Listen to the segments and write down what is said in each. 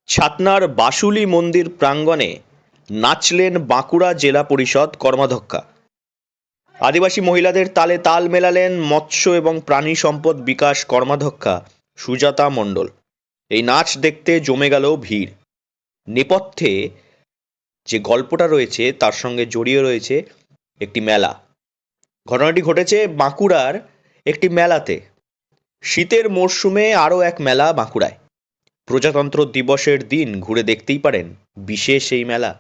ছাতনার বাসুলি মন্দির প্রাঙ্গণে নাচলেন বাঁকুড়া জেলা পরিষদ কর্মাধ্যক্ষা। আদিবাসী মহিলাদের তালে তাল মেলালেন মৎস্য এবং প্রাণী সম্পদ বিকাশ কর্মাধ্যক্ষা সুজাতা মণ্ডল। এই নাচ দেখতে জমে গেল ভিড়। নেপথ্যে যে গল্পটা রয়েছে তার সঙ্গে জড়িয়ে রয়েছে একটি মেলা। ঘটনাটি ঘটেছে বাঁকুড়ার একটি মেলাতে। শীতের মরশুমে আরও এক মেলা বাঁকুড়ায়। প্রজাতন্ত্র দিবসের দিন ঘুরে দেখতেই পারেন বিশেষ এই মেলা।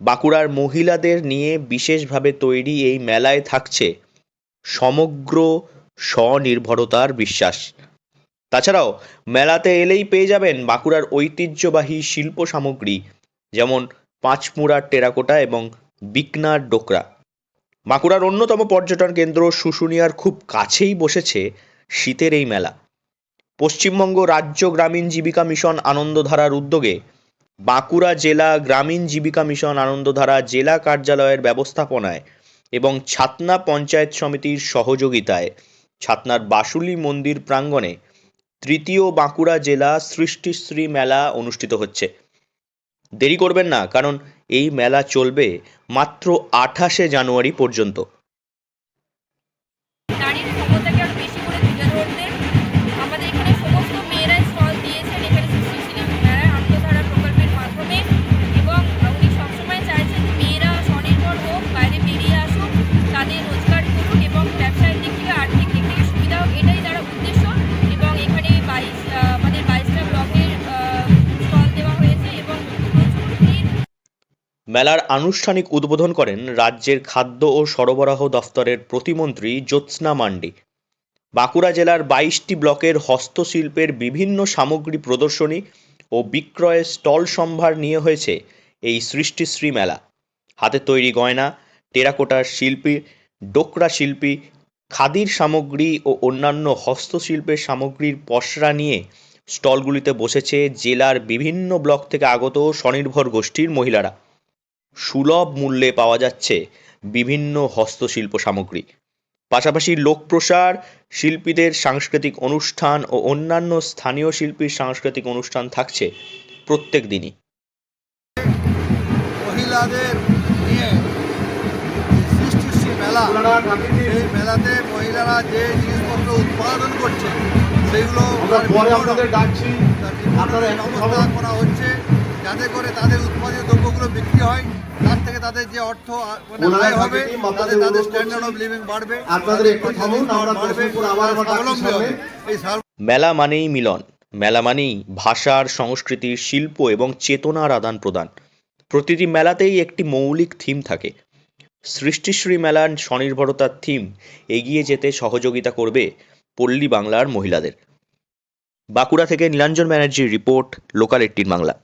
বাঁকুড়ার মহিলাদের নিয়ে বিশেষভাবে তৈরি এই মেলায় থাকছে সমগ্র স্বনির্ভরতার বিশ্বাস। তাছাড়াও মেলাতে এলেই পেয়ে যাবেন বাঁকুড়ার ঐতিহ্যবাহী শিল্প সামগ্রী, যেমন পাঁচমুড়ার টেরাকোটা এবং বিকনার ডোকরা। বাঁকুড়ার অন্যতম পর্যটন কেন্দ্র শুশুনিয়ার খুব কাছেই বসেছে শীতের এই মেলা। পশ্চিমবঙ্গ রাজ্য গ্রামীণ জীবিকা মিশন আনন্দধারার উদ্যোগে বাঁকুড়া জেলা গ্রামীণ জীবিকা মিশন আনন্দধারা জেলা কার্যালয়ের ব্যবস্থাপনায় এবং ছাতনা পঞ্চায়েত সমিতির সহযোগিতায় ছাতনার বাসুলি মন্দির প্রাঙ্গণে তৃতীয় বাঁকুড়া জেলা সৃষ্টিশ্রী মেলা অনুষ্ঠিত হচ্ছে। দেরি করবেন না, কারণ এই মেলা চলবে মাত্র 28শে জানুয়ারি পর্যন্ত। নারীর ক্ষমতাকে আরো বেশি করে তুলে ধরতে আমাদের এখানে সমস্ত মেয়েরাই স্টল দিয়েছেন এখানে সৃষ্টিশীল মেলার আনন্দধারা প্রকল্পের মাধ্যমে। এবং উনি সবসময় চাইছেন যে মেয়েরা স্বনির্ভর হোক, বাইরে বেরিয়ে আসুক, তাদের রোজগার করুক এবং ব্যবসায়ের দিক থেকে আর্থিক দিক থেকে সুবিধা হোক, এটাই তারা উদ্দেশ্য। এবং এখানে আমাদের 22টা ব্লকের স্টল দেওয়া হয়েছে এবং প্রচুর ভিড়। মেলার আনুষ্ঠানিক উদ্বোধন করেন রাজ্যের খাদ্য ও সরবরাহ দফতরের প্রতিমন্ত্রী জ্যোৎস্না মান্ডি। বাঁকুড়া জেলার 22টি ব্লকের হস্তশিল্পের বিভিন্ন সামগ্রী প্রদর্শনী ও বিক্রয়ের স্টল সম্ভার নিয়ে হয়েছে এই সৃষ্টিশ্রী মেলা। হাতে তৈরি গয়না, টেরাকোটার শিল্পী, ডোকরা শিল্পী, খাদির সামগ্রী ও অন্যান্য হস্তশিল্পের সামগ্রীর পসরা নিয়ে স্টলগুলিতে বসেছে জেলার বিভিন্ন ব্লক থেকে আগত স্বনির্ভর গোষ্ঠীর মহিলারা। সুলভ মূল্যে পাওয়া যাচ্ছে বিভিন্ন হস্তশিল্প সামগ্রী। পাশাপাশি লোকপ্রসার, শিল্পীদের সাংস্কৃতিক অনুষ্ঠান ও অন্যান্য স্থানীয় শিল্পীর সাংস্কৃতিক অনুষ্ঠান থাকছে প্রত্যেক দিনই। মহিলাদের নিয়ে সৃষ্টিশ্রী মেলা, এই মেলাতে মহিলারা যে জিনিসপত্র উৎপাদন করছে সেগুলো ব্যবস্থা করা হচ্ছে, যাতে করে তাদের উৎপাদিত দ্রব্যগুলো বিক্রি হয়। তার থেকে তাদের যে অর্থ আয় হবে, তাদের স্ট্যান্ডার্ড অফ লিভিং বাড়বে, স্বাবলম্বী হবে। এই মেলা মানেই মিলন, মেলা মানেই ভাষার, সংস্কৃতির, শিল্প এবং চেতনার আদান প্রদান। প্রতিটি মেলাতেই একটি মৌলিক থিম থাকে। সৃষ্টিশ্রী মেলার স্বনির্ভরতার থিম এগিয়ে যেতে সহযোগিতা করবে পল্লী বাংলার মহিলাদের। বাঁকুড়া থেকে নীলাঞ্জন ব্যানার্জির রিপোর্ট, লোকাল 18 বাংলা।